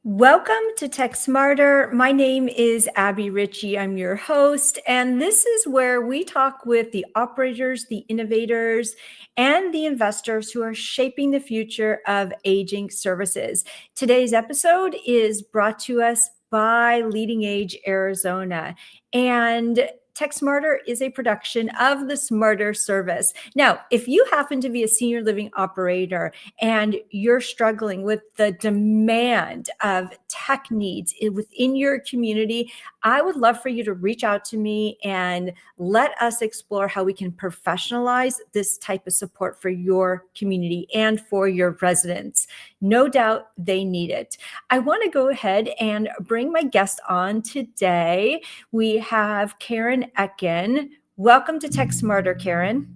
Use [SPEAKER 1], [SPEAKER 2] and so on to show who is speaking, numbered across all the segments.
[SPEAKER 1] Welcome to Tech Smarter. My name is Abby Ritchie. I'm your host, and this is where we talk with the operators, the innovators, and the investors who are shaping the future of aging services. Today's episode is brought to us by LeadingAge Arizona, and Tech Smarter is a production of the Smarter service. Now, if you happen to be a senior living operator and you're struggling with the demand of tech needs within your community, I would love for you to reach out to me and let us explore how we can professionalize this type of support for your community and for your residents. No doubt they need it. I want to go ahead and bring my guest on today. We have Keren Etkin. Welcome to Tech Smarter, Keren.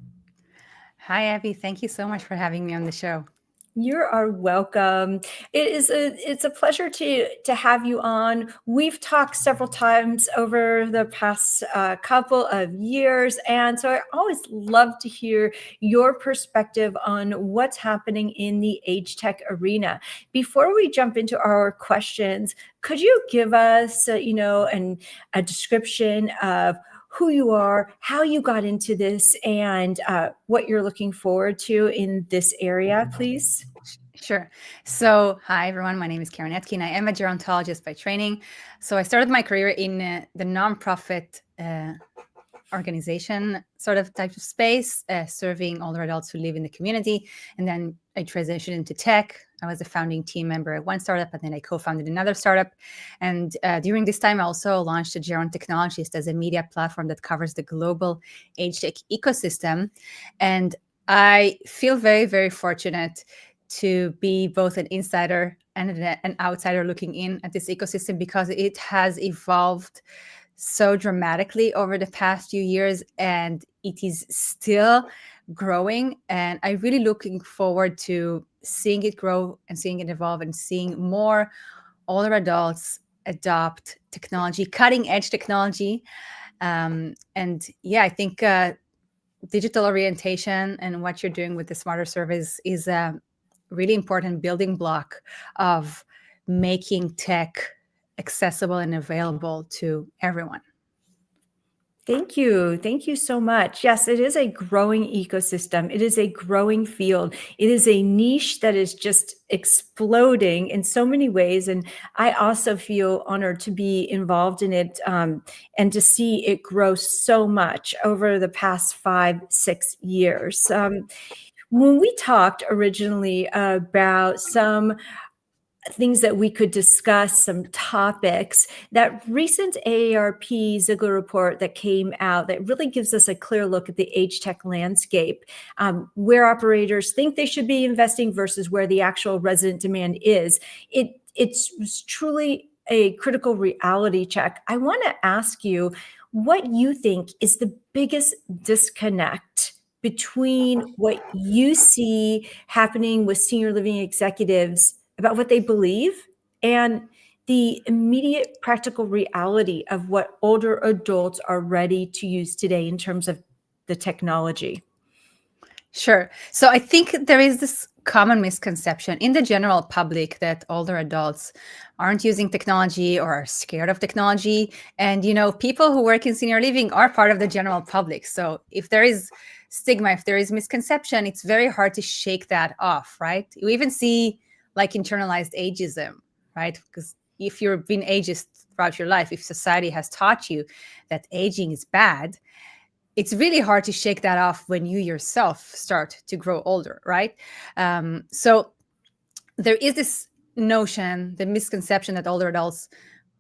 [SPEAKER 2] Hi, Abby. Thank you so much for having me on the show.
[SPEAKER 1] You are welcome. It's a pleasure to have you on. We've talked several times over the past couple of years, and so I always love to hear your perspective on what's happening in the age tech arena. Before we jump into our questions, could you give us, a description of who you are, how you got into this, and what you're looking forward to in this area, please?
[SPEAKER 2] Sure. So, hi, everyone. My name is Keren Etkin. I am a gerontologist by training. So, I started my career in the nonprofit organization sort of type of space, serving older adults who live in the community. And then I transitioned into tech. I was a founding team member at one startup, and then I co-founded another startup. And during this time, I also launched a Gerontechnologist as a media platform that covers the global age tech ecosystem. And I feel very, very fortunate to be both an insider and an outsider looking in at this ecosystem, because it has evolved so dramatically over the past few years, and it is still growing. And I'm really looking forward to seeing it grow and seeing it evolve and seeing more older adults adopt technology, cutting edge technology. And yeah, I think digital orientation and what you're doing with the Smarter service is a really important building block of making tech accessible and available to everyone.
[SPEAKER 1] Thank you. Thank you so much. Yes, it is a growing ecosystem. It is a growing field. It is a niche that is just exploding in so many ways. And I also feel honored to be involved in it and to see it grow so much over the past 5-6 years. When we talked originally about some things that we could discuss, some topics, that recent AARP Ziegler report that came out that really gives us a clear look at the age tech landscape, where operators think they should be investing versus where the actual resident demand is. It's truly a critical reality check. I want to ask you what you think is the biggest disconnect between what you see happening with senior living executives about what they believe and the immediate practical reality of what older adults are ready to use today in terms of the technology.
[SPEAKER 2] Sure. So I think there is this common misconception in the general public that older adults aren't using technology or are scared of technology. And, people who work in senior living are part of the general public. So if there is stigma, if there is misconception, it's very hard to shake that off, right? You even see like internalized ageism, right? Because if you've been ageist throughout your life, if society has taught you that aging is bad, it's really hard to shake that off when you yourself start to grow older, right? So there is this notion, the misconception that older adults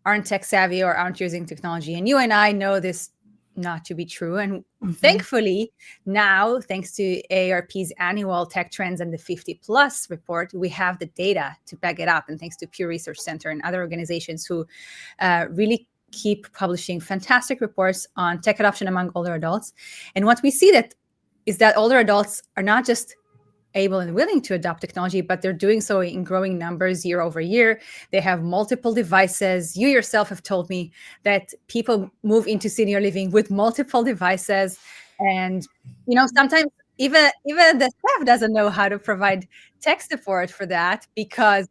[SPEAKER 2] aren't tech savvy or aren't using technology. And you and I know this not to be true. And thankfully, now, thanks to AARP's annual Tech Trends and the 50 Plus report, we have the data to back it up. And thanks to Pew Research Center and other organizations who really keep publishing fantastic reports on tech adoption among older adults. And what we see is that older adults are not just able and willing to adopt technology, but they're doing so in growing numbers year over year. They have multiple devices. You yourself have told me that people move into senior living with multiple devices. And, sometimes even the staff doesn't know how to provide tech support for that, because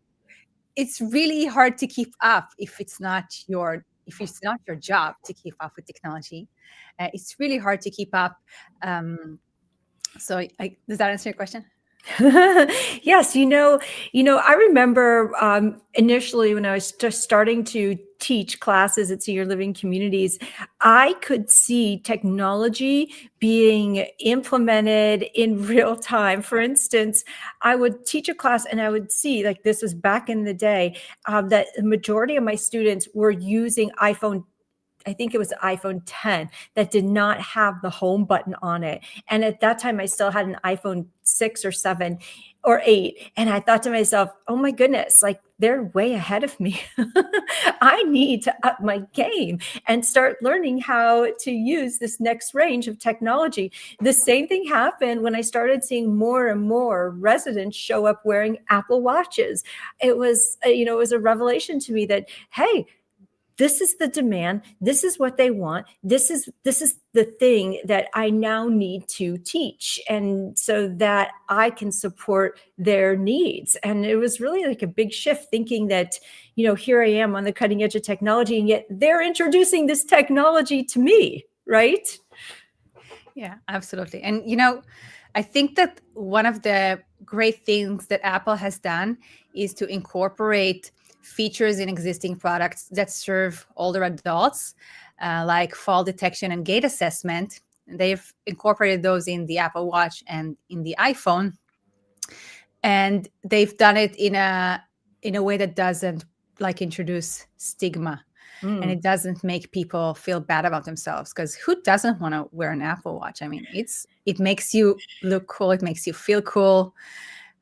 [SPEAKER 2] it's really hard to keep up if it's not your job to keep up with technology. It's really hard to keep up. Does that answer your question?
[SPEAKER 1] Yes, I remember initially when I was just starting to teach classes at senior living communities, I could see technology being implemented in real time. For instance, I would teach a class and I would see, like this was back in the day, that the majority of my students were using iPhone. I think it was the iPhone 10 that did not have the home button on it. And at that time, I still had an iPhone 6 or 7 or 8. And I thought to myself, oh my goodness, like they're way ahead of me. I need to up my game and start learning how to use this next range of technology. The same thing happened when I started seeing more and more residents show up wearing Apple Watches. It was, it was a revelation to me that, hey, this is the demand. This is what they want. This is the thing that I now need to teach, and so that I can support their needs. And it was really like a big shift, thinking that, here I am on the cutting edge of technology, and yet they're introducing this technology to me, right?
[SPEAKER 2] Yeah, absolutely. And I think that one of the great things that Apple has done is to incorporate features in existing products that serve older adults, like fall detection and gait assessment. They've incorporated those in the Apple Watch and in the iPhone, and they've done it in a way that doesn't introduce stigma. And it doesn't make people feel bad about themselves, because who doesn't want to wear an Apple Watch? I mean, it makes you look cool. It makes you feel cool,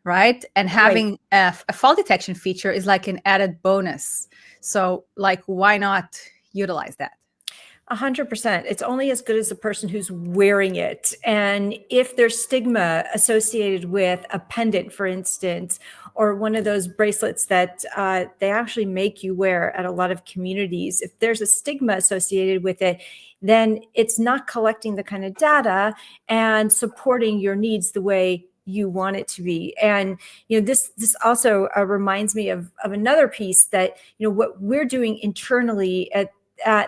[SPEAKER 2] right? And having a fall detection feature is like an added bonus. So why not utilize that?
[SPEAKER 1] 100%. It's only as good as the person who's wearing it. And if there's stigma associated with a pendant, for instance, or one of those bracelets that they actually make you wear at a lot of communities, if there's a stigma associated with it, then it's not collecting the kind of data and supporting your needs the way you want it to be. And this also reminds me of another piece that what we're doing internally at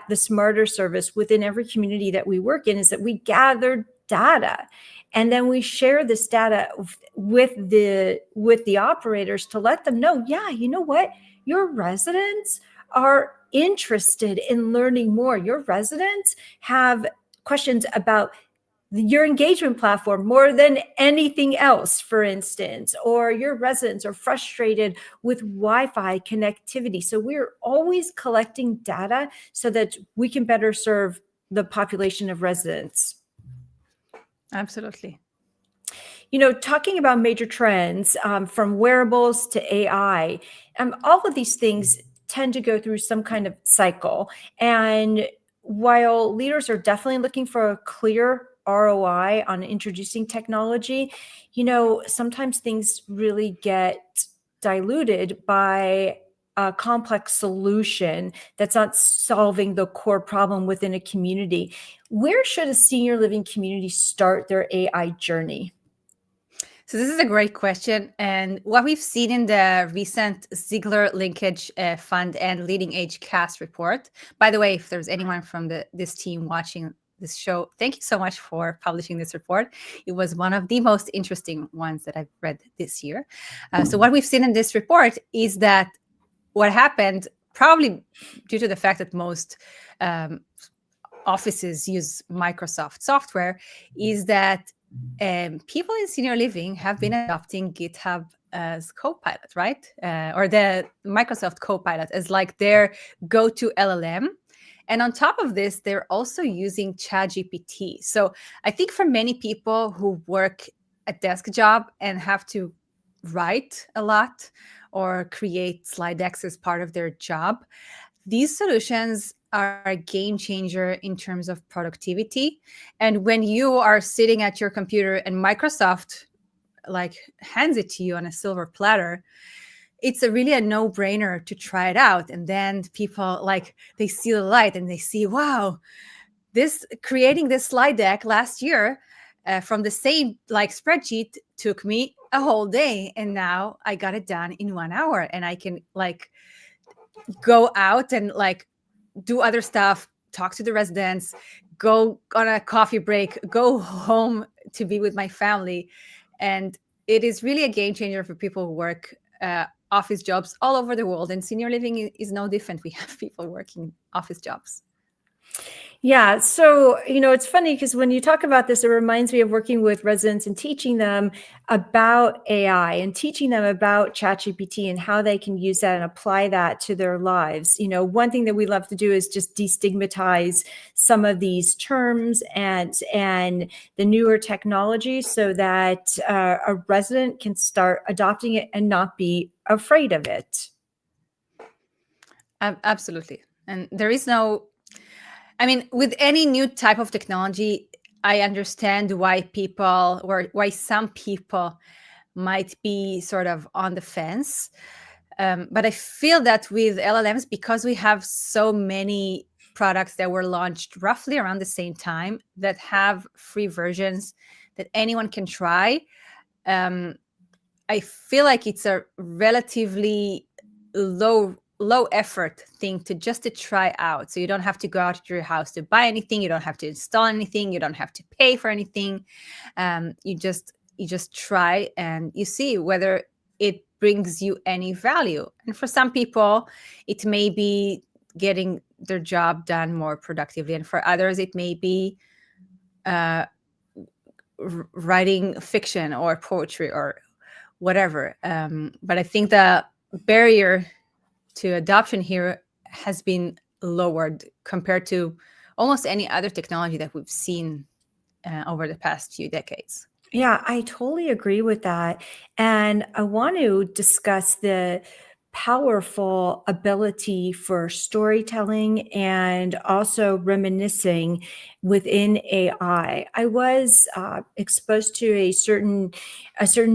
[SPEAKER 1] the Smarter service within every community that we work in is that we gather data, and then we share this data with the operators to let them know, yeah, you know what, your residents are interested in learning more. Your residents have questions about your engagement platform more than anything else, for instance, or your residents are frustrated with Wi-Fi connectivity. So we're always collecting data so that we can better serve the population of residents.
[SPEAKER 2] Absolutely.
[SPEAKER 1] Talking about major trends, from wearables to AI, all of these things tend to go through some kind of cycle. And while leaders are definitely looking for a clear ROI on introducing technology, sometimes things really get diluted by a complex solution that's not solving the core problem within a community. Where should a senior living community start their AI journey?
[SPEAKER 2] So this is a great question. And what we've seen in the recent Ziegler Linkage Fund and LeadingAge cast report, by the way, if there's anyone from this team watching this show, thank you so much for publishing this report. It was one of the most interesting ones that I've read this year. So what we've seen in this report is that what happened, probably due to the fact that most offices use Microsoft software, is that people in senior living have been adopting GitHub as Copilot, right? Or the Microsoft Copilot as their go-to LLM. And on top of this, they're also using ChatGPT. So I think for many people who work a desk job and have to write a lot or create slide decks as part of their job, these solutions are a game changer in terms of productivity. And when you are sitting at your computer and Microsoft hands it to you on a silver platter, it's really a no-brainer to try it out. And then people they see the light and they see, wow, creating this slide deck last year from the same spreadsheet took me a whole day, and now I got it done in 1 hour, and I can like go out and like do other stuff, talk to the residents, go on a coffee break, go home to be with my family. And it is really a game changer for people who work office jobs all over the world. And senior living is no different. We have people working office jobs.
[SPEAKER 1] Yeah. So, it's funny because when you talk about this, it reminds me of working with residents and teaching them about AI and teaching them about ChatGPT and how they can use that and apply that to their lives. One thing that we love to do is just destigmatize some of these terms and the newer technology so that a resident can start adopting it and not be afraid of it.
[SPEAKER 2] Absolutely. And there is no, I mean, with any new type of technology, I understand why people, or why some people might be sort of on the fence. But I feel that with LLMs, because we have so many products that were launched roughly around the same time that have free versions that anyone can try, I feel like it's a relatively low effort thing to try out. So you don't have to go out to your house to buy anything, you don't have to install anything, you don't have to pay for anything. You just try and you see whether it brings you any value. And for some people, it may be getting their job done more productively, and for others, it may be writing fiction or poetry or whatever. But I think the barrier to adoption here has been lowered compared to almost any other technology that we've seen over the past few decades.
[SPEAKER 1] Yeah, I totally agree with that. And I want to discuss the powerful ability for storytelling and also reminiscing within AI. I was exposed to a certain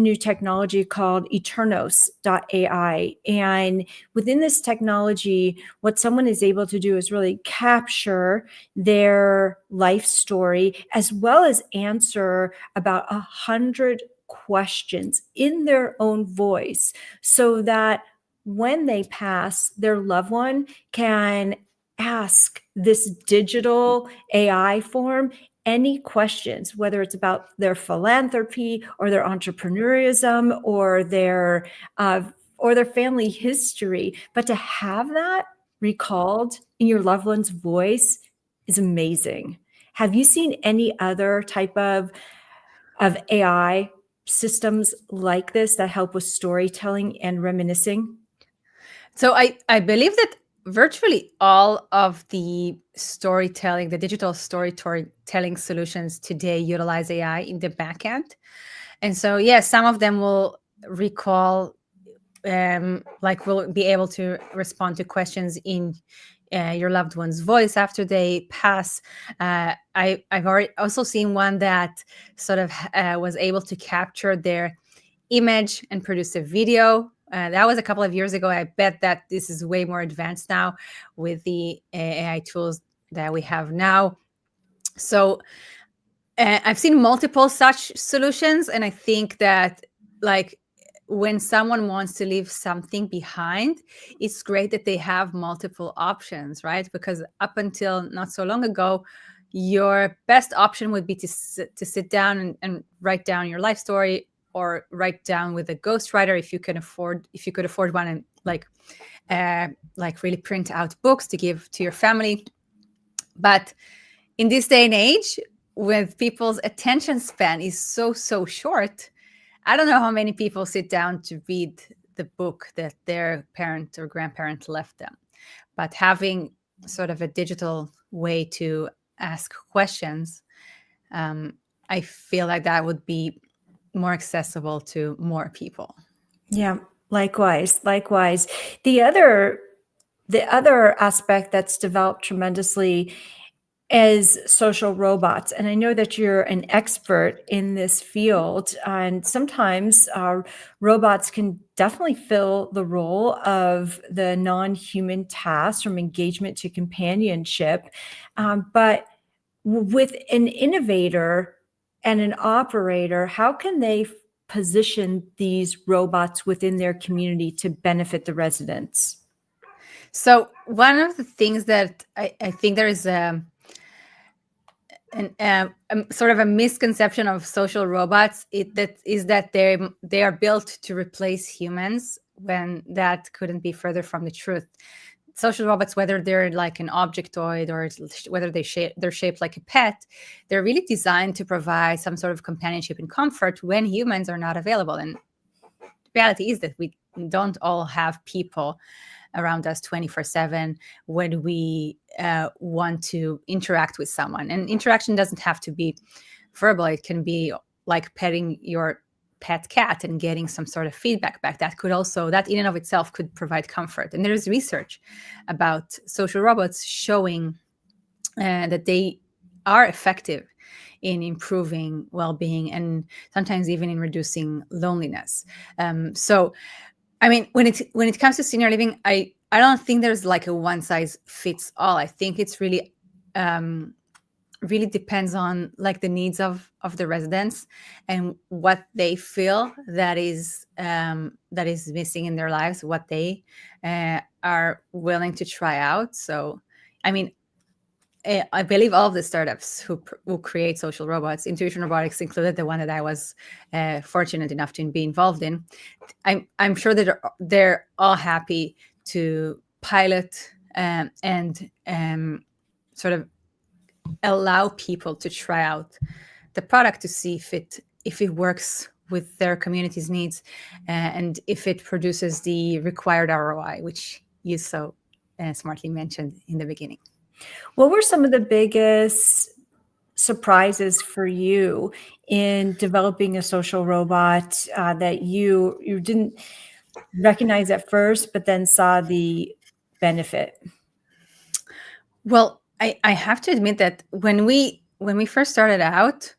[SPEAKER 1] new technology called Eternos.ai, and within this technology, what someone is able to do is really capture their life story as well as answer about 100 questions in their own voice so that when they pass, their loved one can ask this digital AI form any questions, whether it's about their philanthropy or their entrepreneurism or their family history. But to have that recalled in your loved one's voice is amazing. Have you seen any other type of AI systems like this that help with storytelling and reminiscing?
[SPEAKER 2] So I believe that virtually all of the storytelling, the digital storytelling solutions today utilize AI in the backend. And so, yes, some of them will recall, like will be able to respond to questions in your loved one's voice after they pass. I've already also seen one that sort of was able to capture their image and produce a video. That was a couple of years ago. I bet that this is way more advanced now with the AI tools that we have now. So I've seen multiple such solutions, and I think that like when someone wants to leave something behind, it's great that they have multiple options, right? Because up until not so long ago, your best option would be to sit down and write down your life story, or write down with a ghostwriter if you could afford one, and like really print out books to give to your family. But in this day and age, with people's attention span is so short, I don't know how many people sit down to read the book that their parent or grandparent left them. But having sort of a digital way to ask questions, I feel like that would be more accessible to more people.
[SPEAKER 1] Yeah, likewise. The other aspect that's developed tremendously is social robots. And I know that you're an expert in this field, and sometimes robots can definitely fill the role of the non-human tasks from engagement to companionship. But with an innovator and an operator, how can they position these robots within their community to benefit the residents?
[SPEAKER 2] So one of the things that I think there is sort of a misconception of social robots is that they are built to replace humans, when that couldn't be further from the truth. Social robots, whether they're like an objectoid or whether they're shaped like a pet, they're really designed to provide some sort of companionship and comfort when humans are not available. And the reality is that we don't all have people around us 24/7 when we want to interact with someone. And interaction doesn't have to be verbal. It can be like petting your pet cat and getting some sort of feedback back. That in and of itself could provide comfort. And there is research about social robots showing that they are effective in improving well-being and sometimes even in reducing loneliness. So I mean, when it comes to senior living, I don't think there's like a one size fits all. I think it's really really depends on like the needs of the residents and what they feel that is missing in their lives, what they are willing to try out. So, I mean, I believe all of the startups who create social robots, Intuition Robotics included, the one that I was fortunate enough to be involved in, I'm sure that they're all happy to pilot and sort of allow people to try out the product to see if it works with their community's needs and if it produces the required ROI, which you so smartly mentioned in the beginning.
[SPEAKER 1] What were some of the biggest surprises for you in developing a social robot that you didn't recognize at first, but then saw the benefit?
[SPEAKER 2] Well, I have to admit that when we first started out,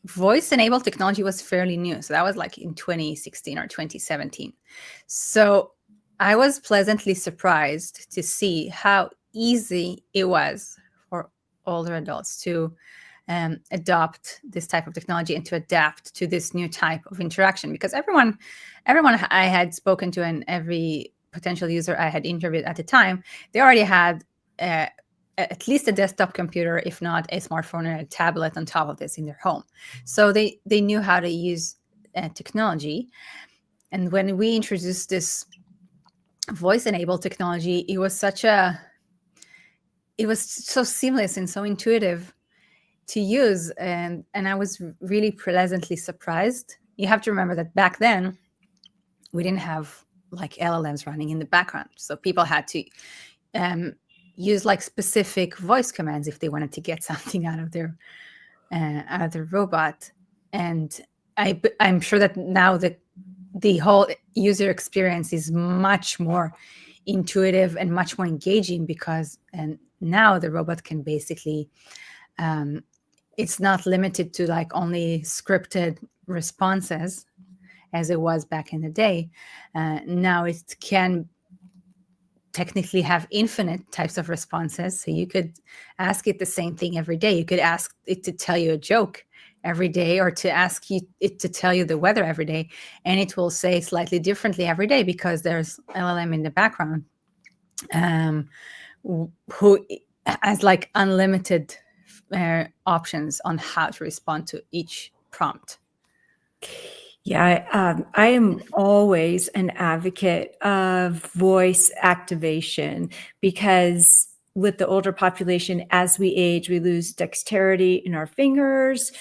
[SPEAKER 2] voice-enabled technology was fairly new. So that was like in 2016 or 2017. So I was pleasantly surprised to see how easy it was for older adults to adopt this type of technology and to adapt to this new type of interaction. Because everyone I had spoken to and every potential user I had interviewed at the time, they already had at least a desktop computer, if not a smartphone or a tablet on top of this in their home. So they knew how to use technology. And when we introduced this voice-enabled technology, it was so seamless and so intuitive to use. And I was really pleasantly surprised. You have to remember that back then, we didn't have like LLMs running in the background. So people had to use like specific voice commands if they wanted to get something out of their robot. And I'm sure that now the whole user experience is much more intuitive and much more engaging because now the robot can basically it's not limited to like only scripted responses as it was back in the day. Now it can technically have infinite types of responses. So you could ask it the same thing every day. You could ask it to tell you a joke every day or to ask it to tell you the weather every day. And it will say slightly differently every day because there's LLM in the background who has like unlimited options on how to respond to each prompt.
[SPEAKER 1] Yeah, I am always an advocate of voice activation because with the older population, as we age, we lose dexterity in our fingers.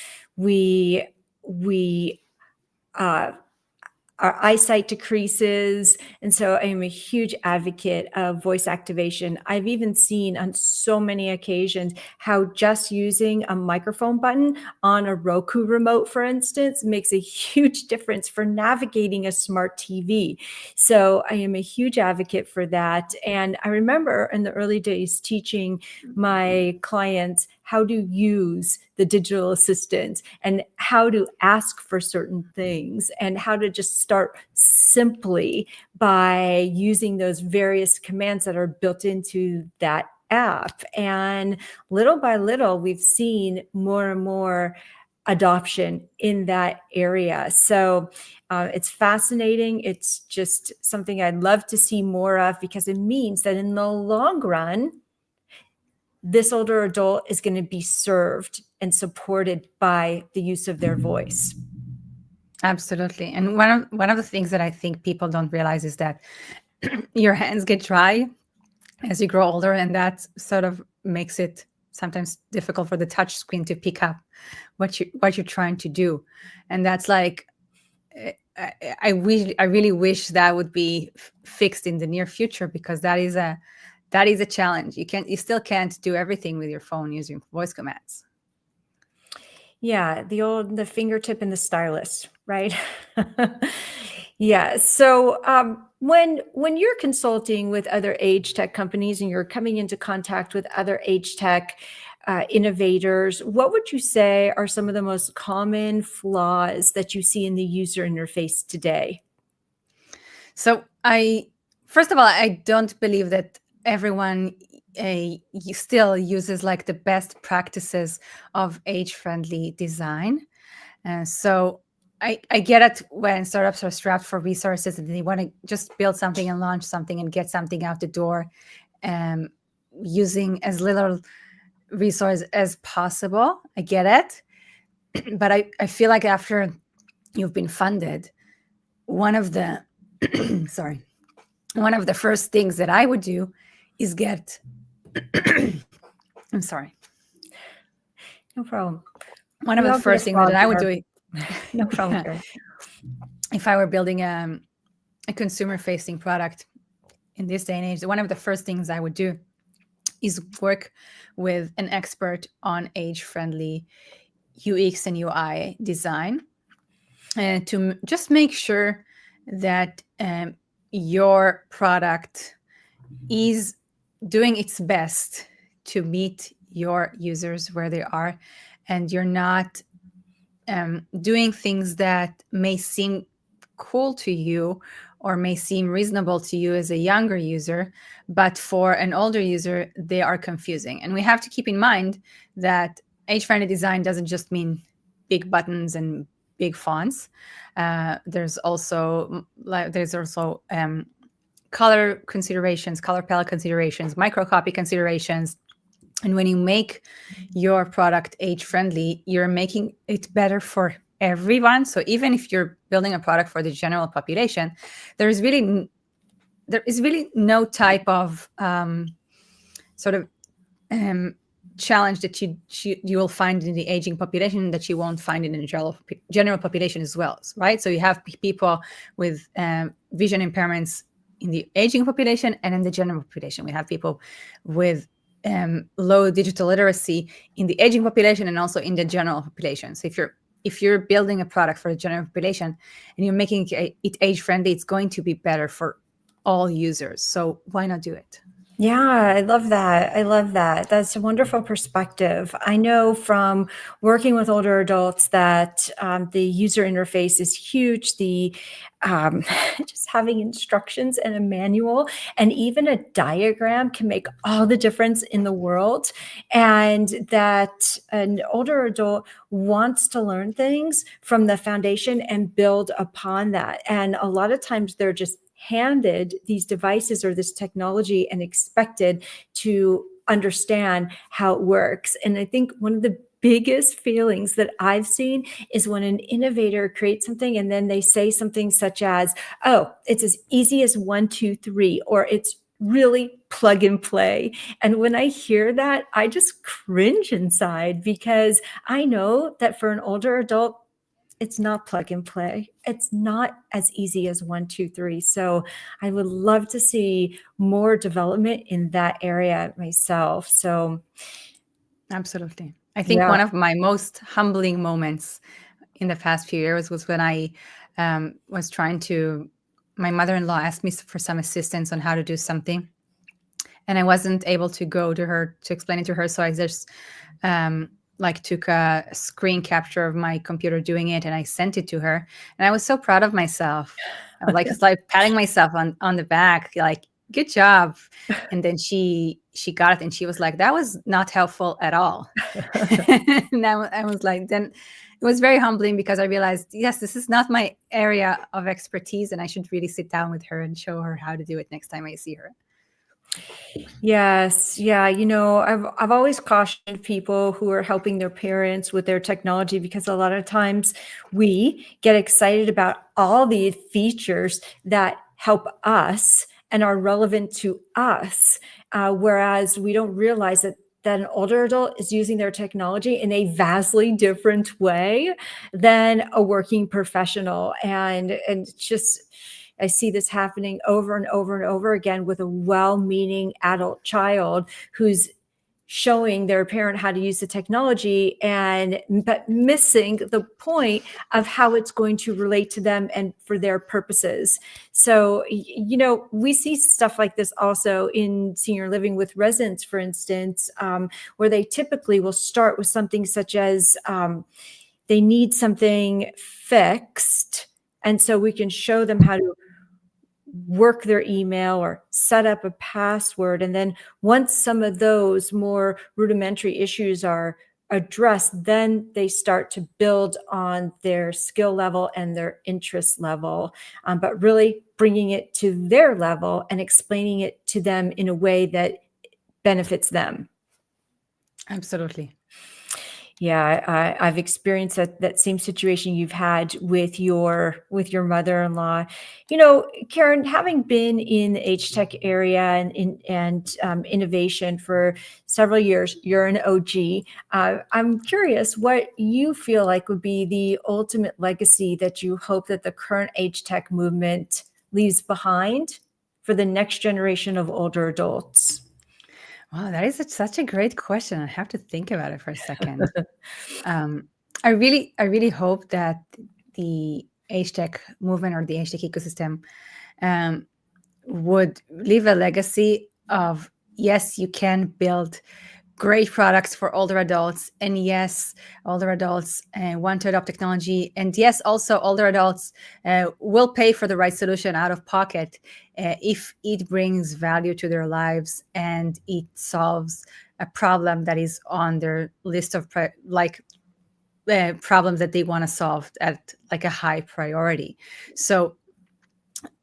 [SPEAKER 1] Our eyesight decreases. And so I am a huge advocate of voice activation. I've even seen on so many occasions how just using a microphone button on a Roku remote, for instance, makes a huge difference for navigating a smart TV. So I am a huge advocate for that. And I remember in the early days teaching my clients how to use the digital assistant and how to ask for certain things and how to just start simply by using those various commands that are built into that app. And little by little, we've seen more and more adoption in that area. So it's fascinating. It's just something I'd love to see more of, because it means that in the long run, this older adult is going to be served and supported by the use of their voice.
[SPEAKER 2] Absolutely. And one of the things that I think people don't realize is that your hands get dry as you grow older, and that sort of makes it sometimes difficult for the touch screen to pick up what you're trying to do. And that's like, I really wish that would be fixed in the near future, because that is a challenge. You still can't do everything with your phone using voice commands.
[SPEAKER 1] Yeah, the fingertip and the stylus, right? Yeah. So when you're consulting with other age tech companies and you're coming into contact with other age tech innovators, what would you say are some of the most common flaws that you see in the user interface today?
[SPEAKER 2] So first of all, I don't believe that everyone still uses like the best practices of age-friendly design. So I get it when startups are strapped for resources and they want to just build something and launch something and get something out the door, using as little resource as possible. I get it. But I feel like after you've been funded, one of the sorry, one of the first things that I would do is get I'm sorry.
[SPEAKER 1] No problem.
[SPEAKER 2] One of the first things that I would do
[SPEAKER 1] No problem, Karen.
[SPEAKER 2] if I were building a consumer-facing product in this day and age, one of the first things I would do is work with an expert on age-friendly UX and UI design, and to just make sure that your product is doing its best to meet your users where they are, and you're not doing things that may seem cool to you or may seem reasonable to you as a younger user, but for an older user, they are confusing. And we have to keep in mind that age-friendly design doesn't just mean big buttons and big fonts. There's also color considerations, color palette considerations, microcopy considerations. And when you make your product age-friendly, you're making it better for everyone. So even if you're building a product for the general population, there is really no type of challenge that you will find in the aging population that you won't find in the general population as well, right? So you have people with vision impairments in the aging population, and in the general population we have people with low digital literacy in the aging population and also in the general population. So if you're building a product for the general population and you're making it age friendly, it's going to be better for all users. So why not do it?
[SPEAKER 1] Yeah, I love that. I love that. That's a wonderful perspective. I know from working with older adults that the user interface is huge. The just having instructions and a manual and even a diagram can make all the difference in the world. And that an older adult wants to learn things from the foundation and build upon that. And a lot of times they're just handed these devices or this technology and expected to understand how it works. And I think one of the biggest feelings that I've seen is when an innovator creates something and then they say something such as, oh, it's as easy as 1, 2, 3, or it's really plug and play. And when I hear that, I just cringe inside, because I know that for an older adult, it's not plug and play. It's not as easy as 1, 2, 3. So I would love to see more development in that area myself. So
[SPEAKER 2] absolutely. I think one of my most humbling moments in the past few years was when I was my mother-in-law asked me for some assistance on how to do something. And I wasn't able to go to her to explain it to her. So I just took a screen capture of my computer doing it, and I sent it to her. And I was so proud of myself. It's like patting myself on the back, like, good job. And then she got it and she was like, that was not helpful at all. And I was like, then it was very humbling because I realized, yes, this is not my area of expertise, and I should really sit down with her and show her how to do it next time I see her.
[SPEAKER 1] Yes, yeah, I've always cautioned people who are helping their parents with their technology because a lot of times we get excited about all the features that help us and are relevant to us, whereas we don't realize that an older adult is using their technology in a vastly different way than a working professional, and just I see this happening over and over and over again with a well-meaning adult child who's showing their parent how to use the technology but missing the point of how it's going to relate to them and for their purposes. So, we see stuff like this also in senior living with residents, for instance, where they typically will start with something such as they need something fixed. And so we can show them how to work their email or set up a password. And then once some of those more rudimentary issues are addressed, then they start to build on their skill level and their interest level, but really bringing it to their level and explaining it to them in a way that benefits them.
[SPEAKER 2] Absolutely.
[SPEAKER 1] Yeah, I've experienced that same situation you've had with your mother-in-law. Keren, having been in the H tech area and innovation for several years, you're an OG. I'm curious what you feel like would be the ultimate legacy that you hope that the current H tech movement leaves behind for the next generation of older adults.
[SPEAKER 2] Wow, that is such a great question. I have to think about it for a second. I really hope that the age tech movement or the age tech ecosystem would leave a legacy of, yes, you can build great products for older adults, and yes, older adults want to adopt technology, and yes, also older adults will pay for the right solution out of pocket if it brings value to their lives and it solves a problem that is on their list of problems that they want to solve at like a high priority. So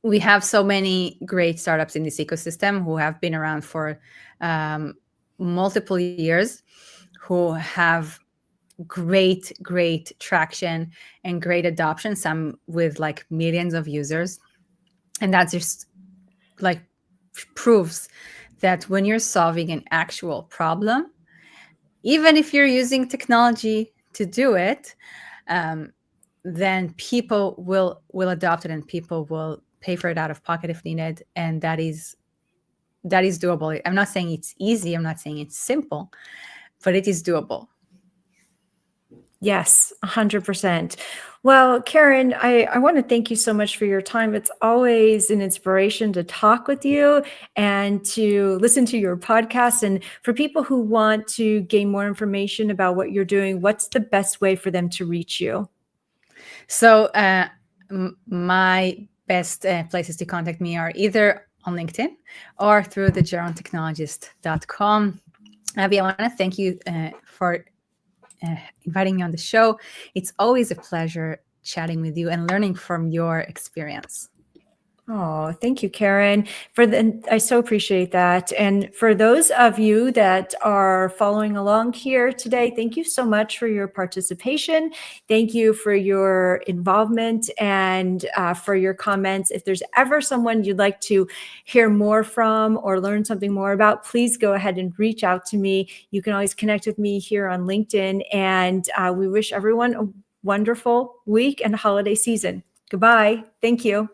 [SPEAKER 2] we have so many great startups in this ecosystem who have been around for multiple years, who have great traction and great adoption, some with like millions of users. And that just like proves that when you're solving an actual problem, even if you're using technology to do it, then people will adopt it and people will pay for it out of pocket if needed. And that is doable. I'm not saying it's easy. I'm not saying it's simple, but it is doable.
[SPEAKER 1] Yes, 100%. Well, Keren, I want to thank you so much for your time. It's always an inspiration to talk with you and to listen to your podcast. And for people who want to gain more information about what you're doing, what's the best way for them to reach you?
[SPEAKER 2] So my best places to contact me are either on LinkedIn or through the Gerontechnologist.com. Abby, I want to thank you for inviting me on the show. It's always a pleasure chatting with you and learning from your experience.
[SPEAKER 1] Oh, thank you, Keren. I so appreciate that. And for those of you that are following along here today, thank you so much for your participation. Thank you for your involvement and for your comments. If there's ever someone you'd like to hear more from or learn something more about, please go ahead and reach out to me. You can always connect with me here on LinkedIn. And we wish everyone a wonderful week and holiday season. Goodbye. Thank you.